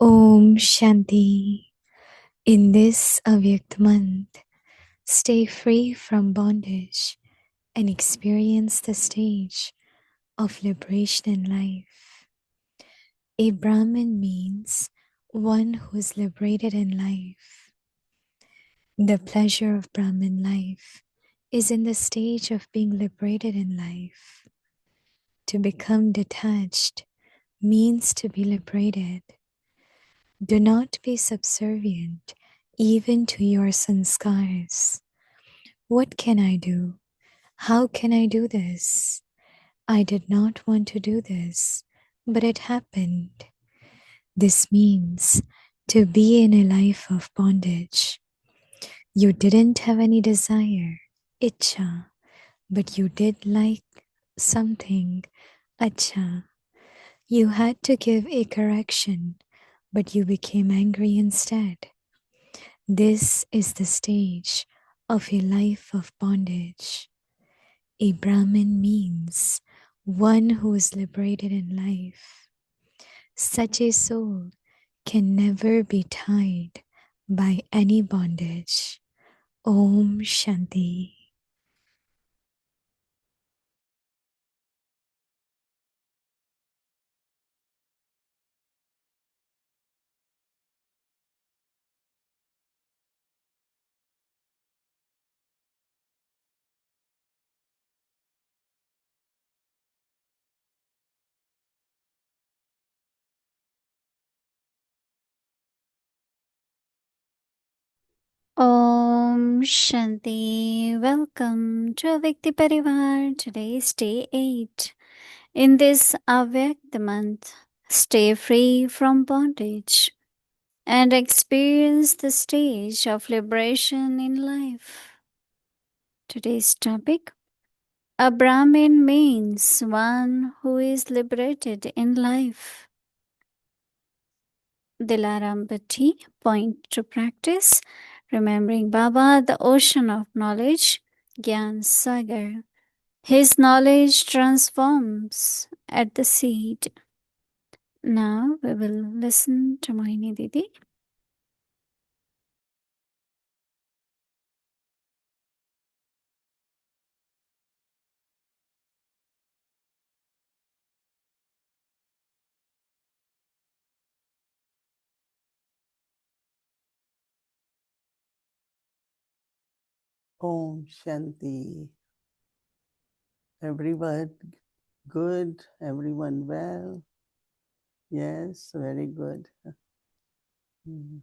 Om Shanti. In this Avyakt month, stay free from bondage and experience the stage of liberation in life. A Brahmin means one who is liberated in life. The pleasure of Brahmin life is in the stage of being liberated in life. To become detached means to be liberated. Do not be subservient even to your sanskars. What can I do? How can I do this? I did not want to do this, but it happened. This means to be in a life of bondage. You didn't have any desire, itcha, but you did like something, acha. You had to give a correction, but you became angry instead. This is the stage of a life of bondage. A Brahmin means one who is liberated in life. Such a soul can never be tied by any bondage. Om Shanti. Om Shanti. Welcome to Avyakti Parivar. Today is day 8. In this Avyakti month, stay free from bondage and experience the stage of liberation in life. Today's topic: a Brahmin means one who is liberated in life. Dilaram Bhatti, point to practice. Remembering Baba, the ocean of knowledge, Gyan Sagar. His knowledge transforms at the seed. Now we will listen to Mohini Didi. Om Shanti. Everyone good, everyone well. Yes, very good. Mm.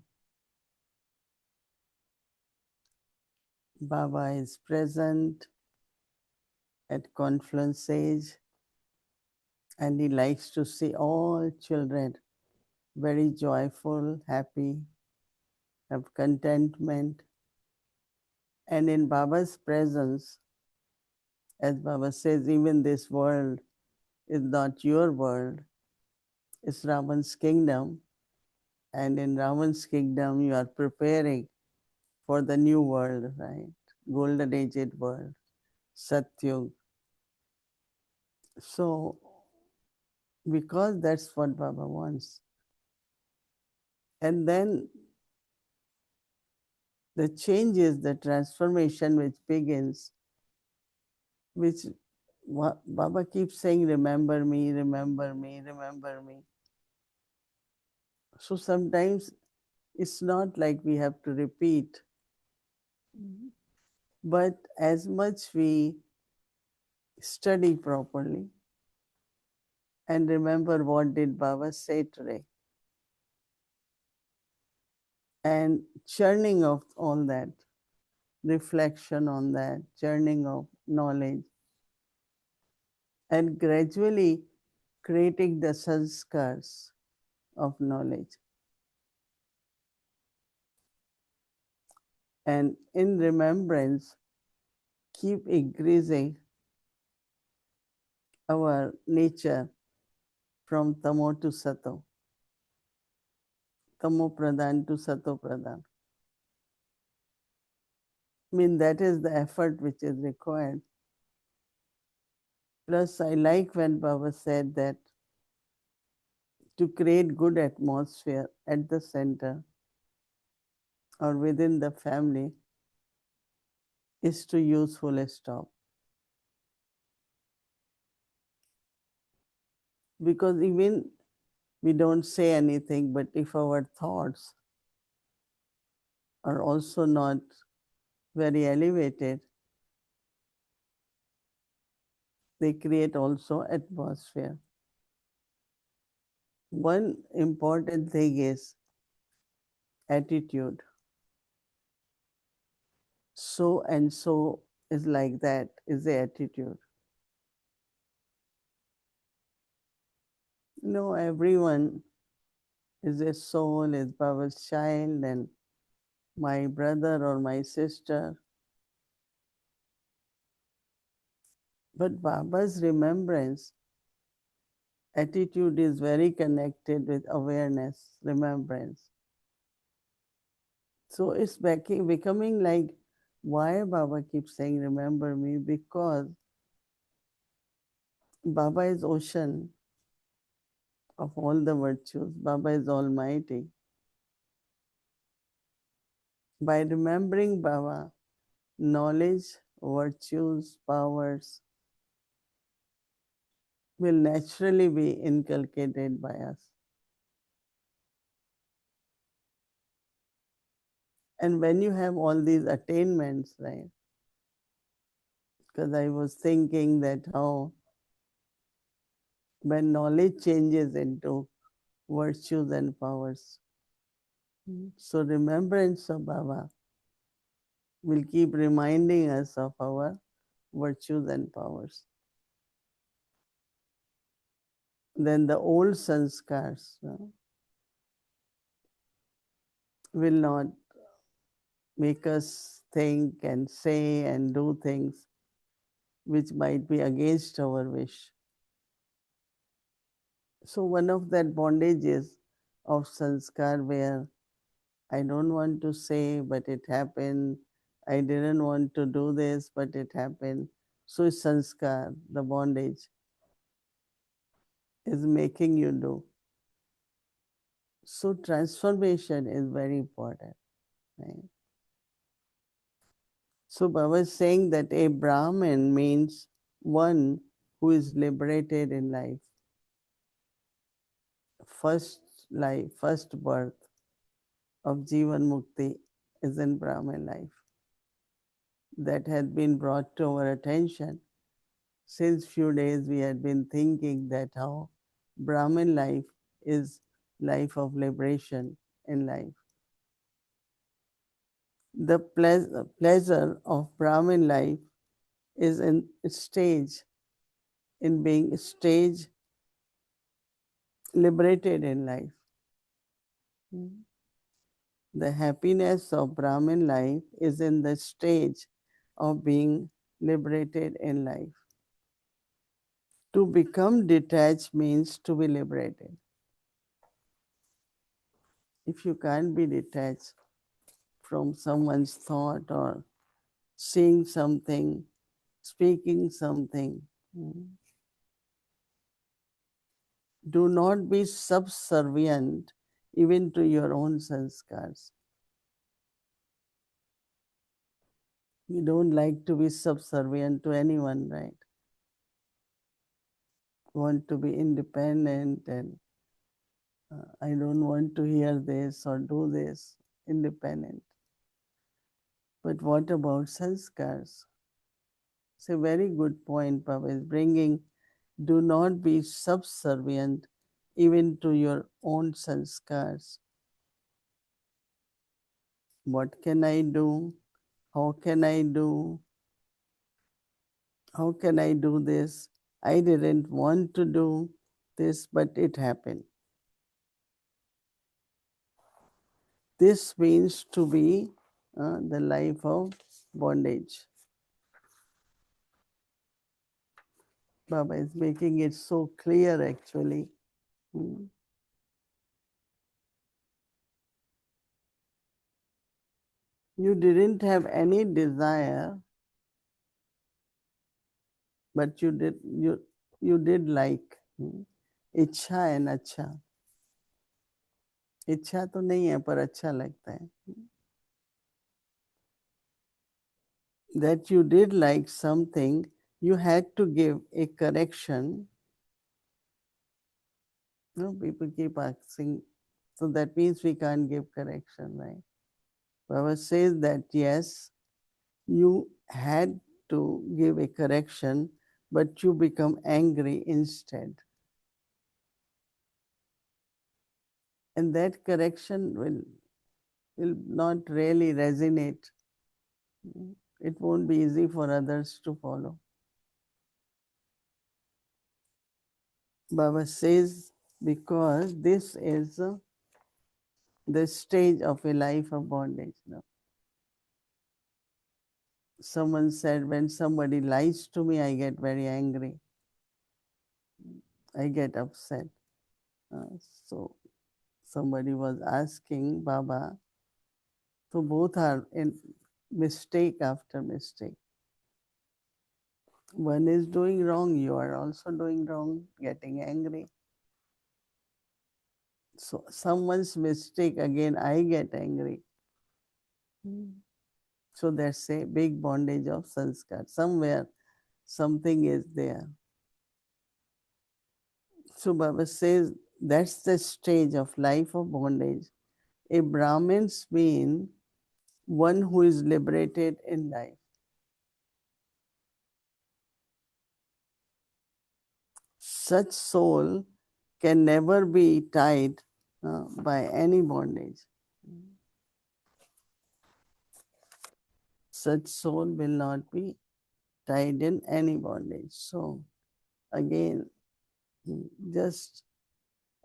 Baba is present at Confluence Age and he likes to see all children very joyful, happy, have contentment. And in Baba's presence, as Baba says, even this world is not your world, it's Ravan's kingdom. And in Ravan's kingdom, you are preparing for the new world, right? Golden aged world, Satyug. So, because that's what Baba wants. And then the changes, the transformation which begins, which Baba keeps saying, remember me, remember me, remember me. So sometimes it's not like we have to repeat, but as much we study properly and remember what did Baba say today, and churning of all that, reflection on that, churning of knowledge, and gradually creating the sanskars of knowledge. And in remembrance, keep increasing our nature from tamo to sato, tamo pradhan to sato pradhan. I mean, that is the effort which is required. Plus, I like when Baba said that to create good atmosphere at the center or within the family is to use full stop. Because even we don't say anything, but if our thoughts are also not very elevated, they create also atmosphere. One important thing is attitude. So and so is like that, is the attitude. Everyone is a soul, is Baba's child, and my brother or my sister. But Baba's remembrance attitude is very connected with awareness, remembrance. So it's becoming like, why Baba keeps saying, remember me? Because Baba is ocean of all the virtues. Baba is almighty. By remembering Baba, knowledge, virtues, powers will naturally be inculcated by us. And when you have all these attainments, right? Because I was thinking that how when knowledge changes into virtues and powers. So remembrance of Baba will keep reminding us of our virtues and powers. Then the old sanskars will not make us think and say and do things which might be against our wish. So one of that bondages of sanskar where I don't want to say, but it happened. I didn't want to do this, but it happened. So it's sanskar, the bondage, is making you do. So transformation is very important. Right? So Baba is saying that a Brahmin means one who is liberated in life. First life, first birth of Jivan Mukti is in Brahmin life. That had been brought to our attention. Since few days we had been thinking that how Brahmin life is life of liberation in life. The pleasure of Brahmin life is in stage, in being stage liberated in life. The happiness of Brahmin life is in the stage of being liberated in life. To become detached means to be liberated. If you can't be detached from someone's thought or seeing something, speaking something, do not be subservient even to your own sanskars. You don't like to be subservient to anyone, right? Want to be independent and I don't want to hear this or do this, independent. But what about sanskars? It's a very good point Baba is bringing. Do not be subservient even to your own sanskars. What can I do? How can I do? How can I do this? I didn't want to do this, but it happened. This means to be the life of bondage. Baba is making it so clear actually. You didn't have any desire, but you did like ichha and acha. इच्छा तो नहीं है पर अच्छा लगता है. That you did like something, you had to give a correction. No, people keep asking, so that means we can't give correction, right? Baba says that yes, you had to give a correction, but you become angry instead. And that correction will not really resonate. It won't be easy for others to follow. Baba says because this is the stage of a life of bondage. No? Someone said, when somebody lies to me, I get very angry. I get upset. So somebody was asking Baba, so both are in mistake after mistake. One is doing wrong, you are also doing wrong, getting angry. So someone's mistake, again, I get angry. So that's a big bondage of sanskar. Somewhere something is there. So Baba says that's the stage of life of bondage. A Brahmin's mean one who is liberated in life. Such soul can never be tied by any bondage. Such soul will not be tied in any bondage. So again, just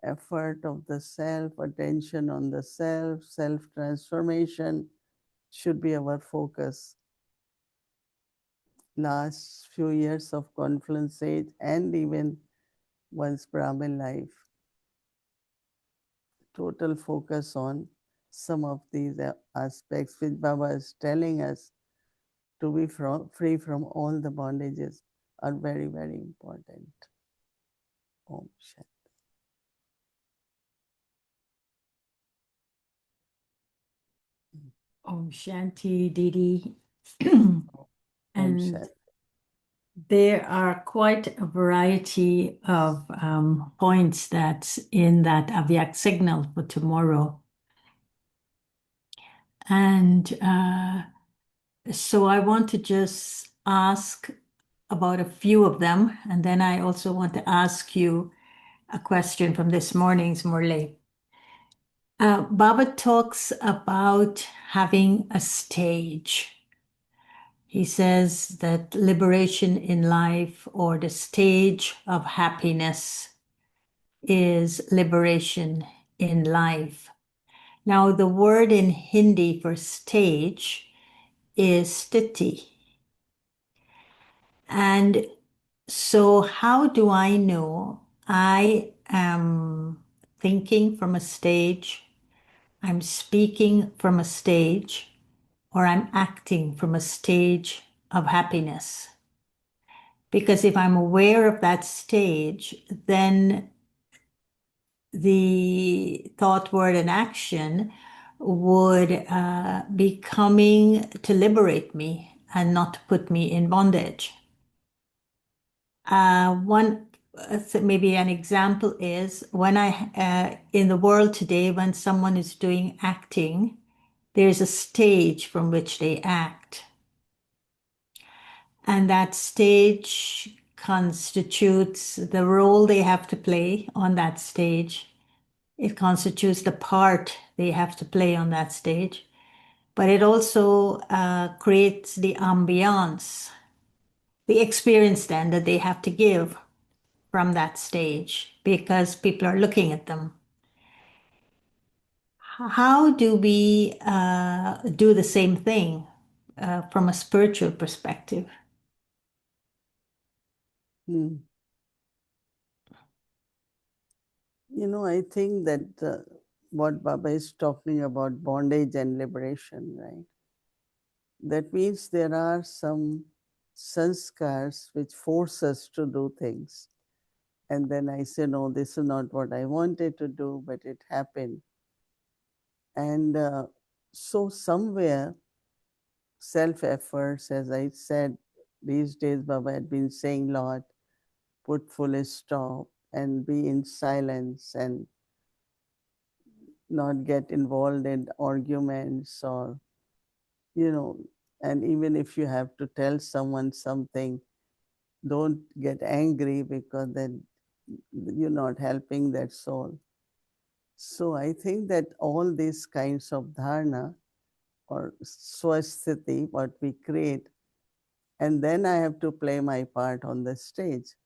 effort of the self, attention on the self, self-transformation should be our focus. Last few years of confluence age and even one's Brahmin life, total focus on some of these aspects which Baba is telling us to be free from all the bondages are very, very important. Om Shanti. Om Shanti, Didi. Om And Shanti. there are quite a variety of points that's in that Avyak signal for tomorrow. And so I want to just ask about a few of them. And then I also want to ask you a question from this morning's Murli. Baba talks about having a stage. He says that liberation in life or the stage of happiness is liberation in life. Now, the word in Hindi for stage is sthiti. And so, how do I know I am thinking from a stage, I'm speaking from a stage, or I'm acting from a stage of happiness? Because if I'm aware of that stage, then the thought, word, and action would be coming to liberate me and not to put me in bondage. Maybe an example is when in the world today, when someone is doing acting, there's a stage from which they act. And that stage constitutes the role they have to play on that stage. It constitutes the part they have to play on that stage. But it also creates the ambiance, the experience then that they have to give from that stage because people are looking at them. How do we do the same thing from a spiritual perspective? You know, I think that what Baba is talking about, bondage and liberation, right? That means there are some sanskars which force us to do things. And then I say, no, this is not what I wanted to do, but it happened. And so somewhere self-efforts, as I said, these days Baba had been saying a lot, put full stop and be in silence and not get involved in arguments or, you know, and even if you have to tell someone something, don't get angry because then you're not helping that soul. So I think that all these kinds of dharana or swasthiti, what we create, and then I have to play my part on the stage.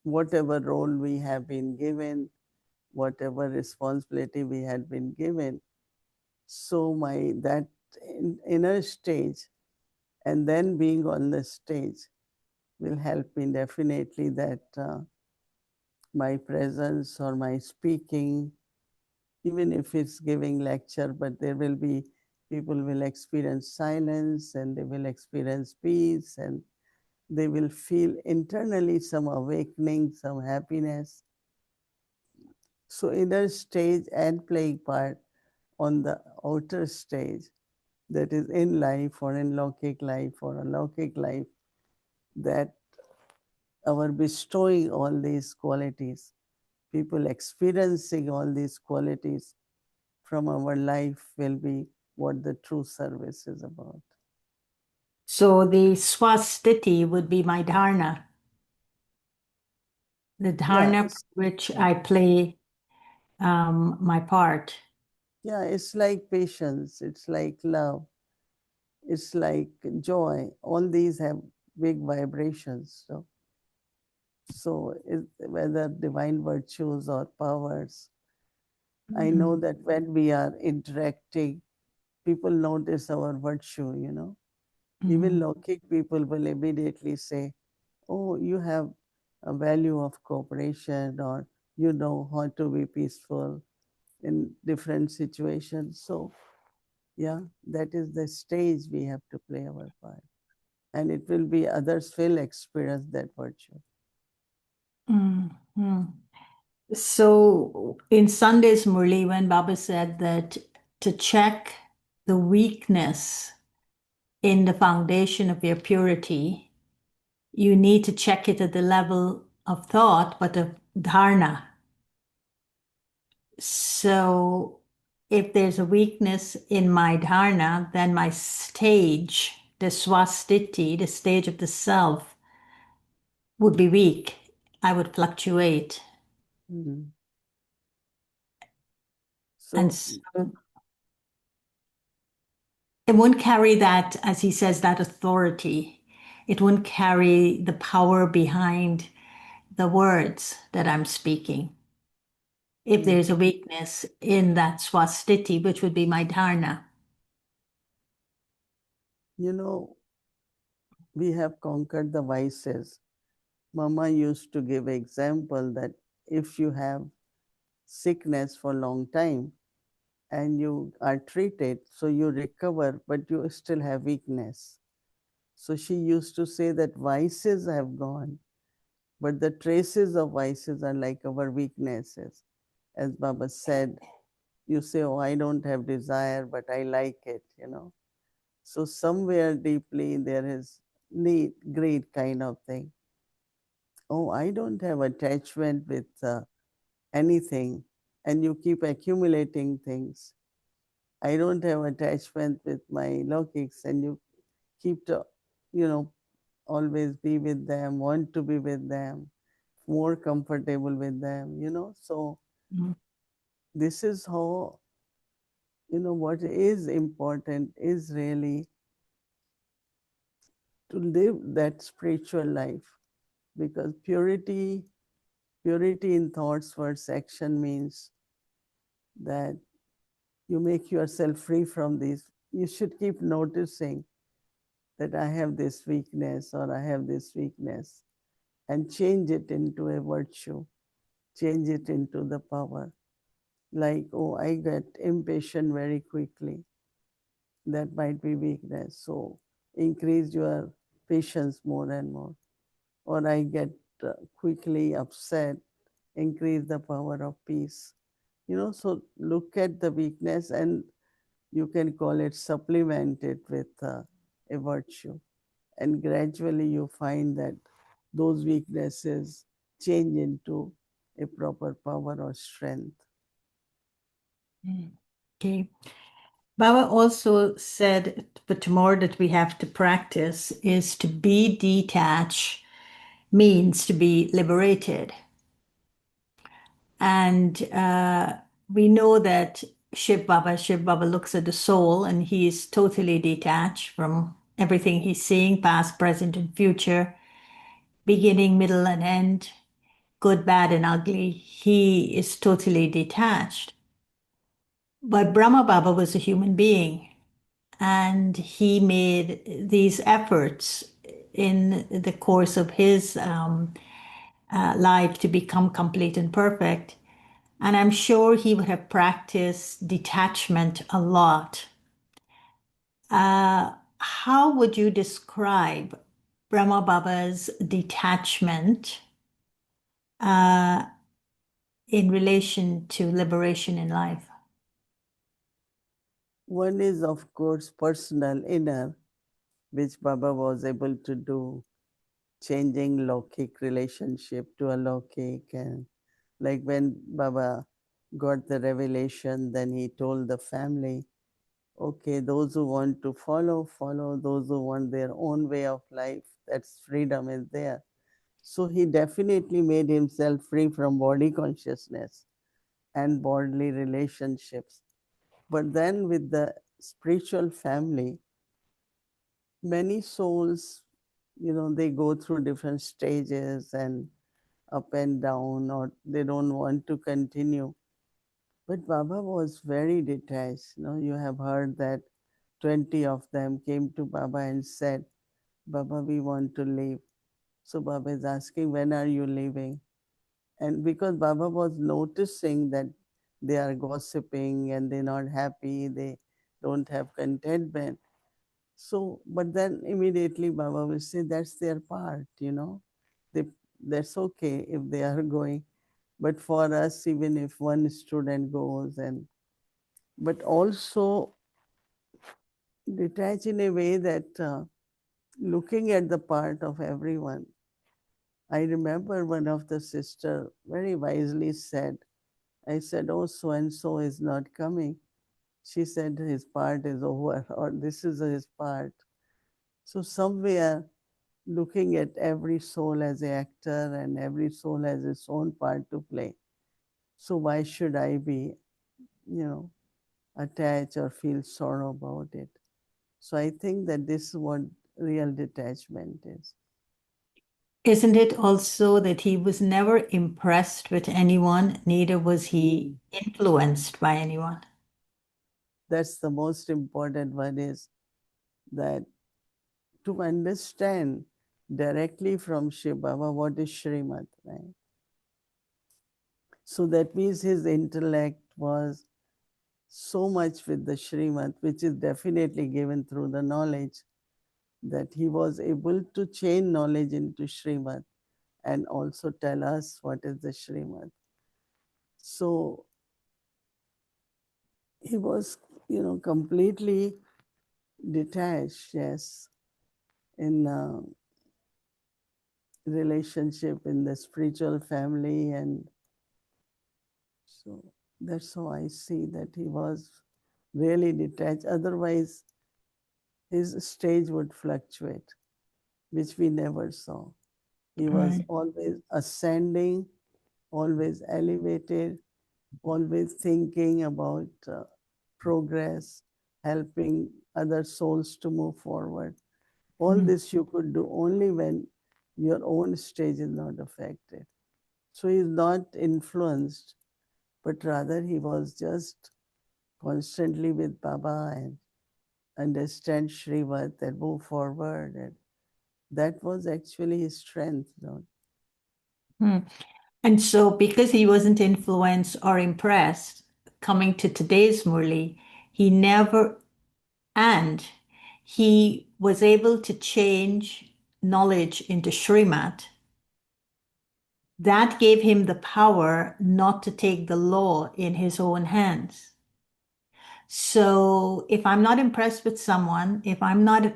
Whatever role we have been given, whatever responsibility we had been given, so my that inner stage and then being on the stage will help me definitely that my presence or my speaking, even if it's giving lecture, but there will be people will experience silence and they will experience peace and they will feel internally some awakening, some happiness. So inner stage and playing part on the outer stage, that is in life or in Lokik life or alokik life, that our bestowing all these qualities, people experiencing all these qualities from our life will be what the true service is about. So the swastiti would be my dharna, the Yeah, dharna which I play my part. yeah, it's like patience, it's like love, it's like joy. All these have big vibrations. So whether divine virtues or powers, I know that when we are interacting, people notice our virtue, you know. Even Lokik people will immediately say, oh, you have a value of cooperation, or you know how to be peaceful in different situations. So, yeah, that is the stage we have to play our part. And it will be others will experience that virtue. So in Sunday's Murli, when Baba said that to check the weakness in the foundation of your purity, you need to check it at the level of thought, but of dharna. So if there's a weakness in my dharna, then my stage, the swastiti, the stage of the self, would be weak. I would fluctuate. Mm-hmm. And So, so it won't carry that, as he says, that authority. It won't carry the power behind the words that I'm speaking. If there's a weakness in that swastiti, which would be my dharna. you know, we have conquered the vices. Mama used to give example that if you have sickness for a long time and you are treated, so you recover, but you still have weakness. So she used to say that vices have gone, but the traces of vices are like our weaknesses. As Baba said, you say, oh, I don't have desire, but I like it, you know. So somewhere deeply there is need, greed kind of thing. Oh, I don't have attachment with anything, and you keep accumulating things. I don't have attachment with my logics, and you keep to, you know, always be with them, want to be with them, more comfortable with them, you know. So this is how, you know, what is important is really to live that spiritual life, because purity in thoughts, words, action means that you make yourself free from these. You should keep noticing that I have this weakness or I have this weakness and change it into a virtue, change it into the power. Like, oh, I get impatient very quickly. That might be weakness. So increase your patience more and more. Or I get quickly upset, increase the power of peace. So look at the weakness and you can call it, supplement it with a virtue. And gradually you find that those weaknesses change into a proper power or strength. Okay. Baba also said, but more that we have to practice is to be detached means to be liberated. And we know that Shiv Baba looks at the soul and he is totally detached from everything he's seeing, past, present, and future, beginning, middle, and end, good, bad, and ugly. He is totally detached. But Brahma Baba was a human being and he made these efforts in the course of his life to become complete and perfect. And I'm sure he would have practiced detachment a lot. How would you describe Brahma Baba's detachment in relation to liberation in life? One is, of course, personal, inner, which Baba was able to do, changing Lokik relationship to a Lokik. And like when Baba got the revelation, then he told the family, okay, those who want to follow, follow. Those who want their own way of life, that's freedom is there. So he definitely made himself free from body consciousness and bodily relationships. But then with the spiritual family, many souls, they go through different stages and up and down, or they don't want to continue. But Baba was very detached. You have heard that 20 of them came to Baba and said, Baba, we want to leave. So Baba is asking, when are you leaving? And because Baba was noticing that they are gossiping and they're not happy, they don't have contentment. So, but then immediately Baba will say, that's their part. They, that's okay if they are going. But for us, even if one student goes, but also detach in a way that looking at the part of everyone. I remember one of the sister very wisely said, I said, oh, so and so is not coming. She said his part is over, or this is his part. So somewhere looking at every soul as an actor and every soul has its own part to play. So why should I be, attached or feel sorrow about it? So I think that this is what real detachment is. Isn't it also that he was never impressed with anyone, neither was he influenced by anyone? That's the most important one, is that to understand directly from Shiv Baba what is Srimad, right? So that means his intellect was so much with the Srimad, which is definitely given through the knowledge, that he was able to chain knowledge into Srimad and also tell us what is the Srimad. So he was, completely detached, yes, in relationship in the spiritual family. And so that's how I see that he was really detached. Otherwise, his stage would fluctuate, which we never saw. He was Right. always ascending, always elevated, always thinking about progress, helping other souls to move forward. All this you could do only when your own stage is not affected. So he's not influenced, but rather he was just constantly with Baba and understand Srivat and move forward. And that was actually his strength. Hmm. And so, because he wasn't influenced or impressed, coming to today's Murli, he never, and he was able to change knowledge into Srimad. that gave him the power not to take the law in his own hands. So if I'm not impressed with someone, if I'm not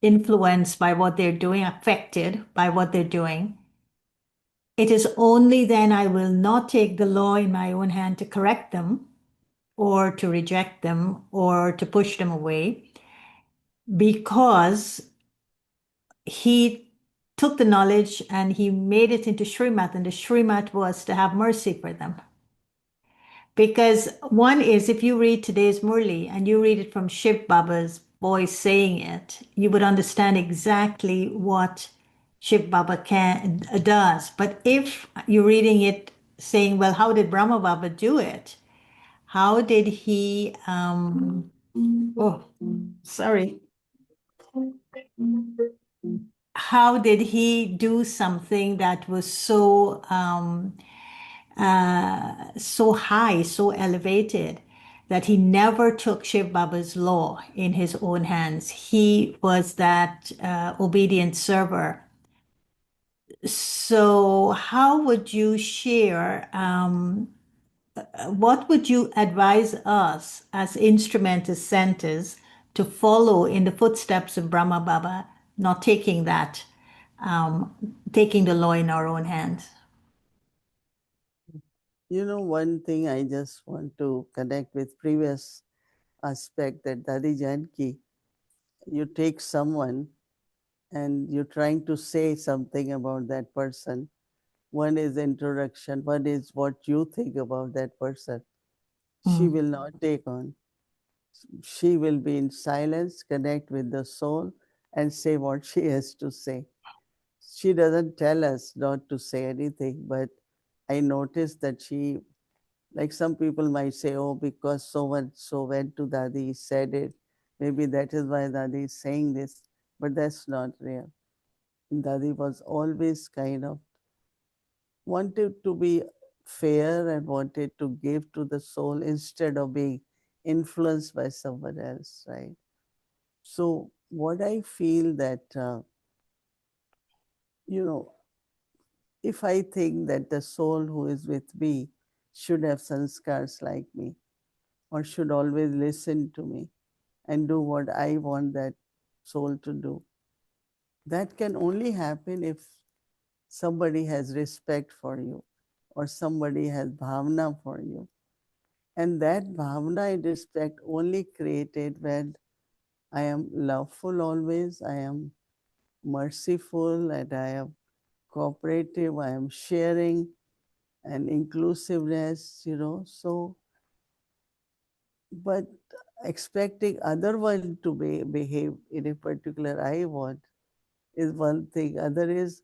influenced by what they're doing, affected by what they're doing, it is only then I will not take the law in my own hand to correct them or to reject them or to push them away, because he took the knowledge and he made it into Shrimat, and the Shrimat was to have mercy for them. Because one is, if you read today's Murli and you read it from Shiv Baba's voice saying it, you would understand exactly what Shiv Baba does. But if you're reading it saying, well, how did Brahma Baba do it? How did he, oh, sorry. How did he do something that was so so high, so elevated, that he never took Shiv Baba's law in his own hands? He was that obedient server. So, how would you share? What would you advise us as instrumental centers to follow in the footsteps of Brahma Baba, not taking that, taking the law in our own hands? One thing I just want to connect with previous aspect, that Dadi Janki, you take someone and you're trying to say something about that person. One is introduction, one is what you think about that person. She will not take on. She will be in silence, connect with the soul, and say what she has to say. She doesn't tell us not to say anything, but I noticed that she, like some people might say, oh, because so and so went to Dadi, said it. Maybe that is why Dadi is saying this, but that's not real. Dadi was always kind of wanted to be fair and wanted to give to the soul instead of being influenced by someone else, right? So what I feel that, if I think that the soul who is with me should have sanskars like me, or should always listen to me and do what I want that soul to do, that can only happen if somebody has respect for you or somebody has bhavna for you. And that bhavna and respect only created when I am loveful always, I am merciful, and I am cooperative, I am sharing and inclusiveness, So, but expecting other one to behave in a particular I want is one thing. Other is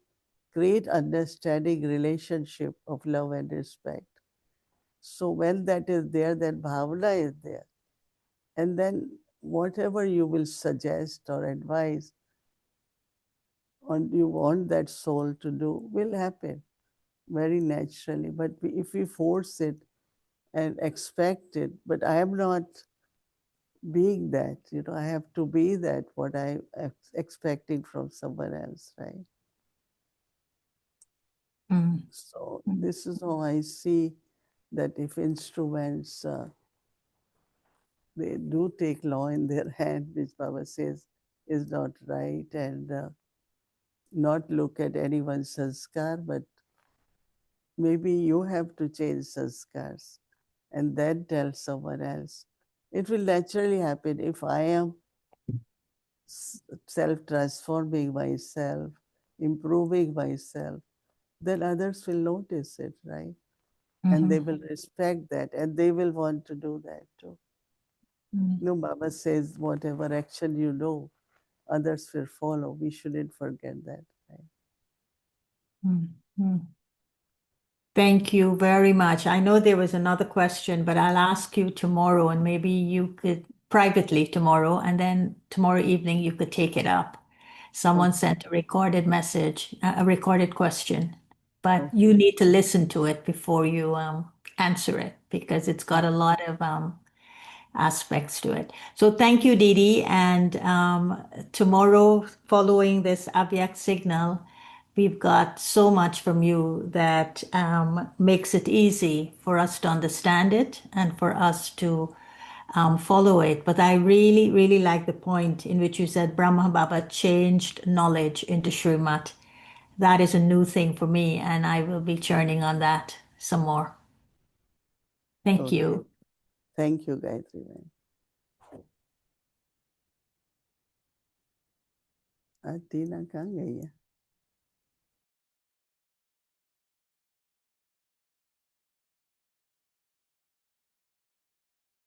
great understanding relationship of love and respect. So when that is there, then bhavana is there. And then whatever you will suggest or advise or you want that soul to do will happen very naturally. But if we force it and expect it, but I am not being that, I have to be that what I am expecting from someone else, right? So this is how I see that if instruments, they do take law in their hand, which Baba says is not right, and not look at anyone's sanskar, but maybe you have to change sanskars and then tell someone else. It will naturally happen if I am self-transforming myself, improving myself, then others will notice it, right? And they will respect that and they will want to do that too. No, Baba says, whatever action you do, others will follow. We shouldn't forget that. Right? Thank you very much. I know there was another question, but I'll ask you tomorrow, and maybe you could privately tomorrow, and then tomorrow evening you could take it up. Someone sent a recorded message, a recorded question, but you need to listen to it before you answer it, because it's got a lot of aspects to it. So thank you, Didi. And tomorrow, following this Avyak signal, we've got so much from you that makes it easy for us to understand it and for us to follow it. But I really, really like the point in which you said Brahma Baba changed knowledge into Srimat. That is a new thing for me, and I will be churning on that some more. Thank you. Thank you, Gayatri. Tina कहाँ गई है?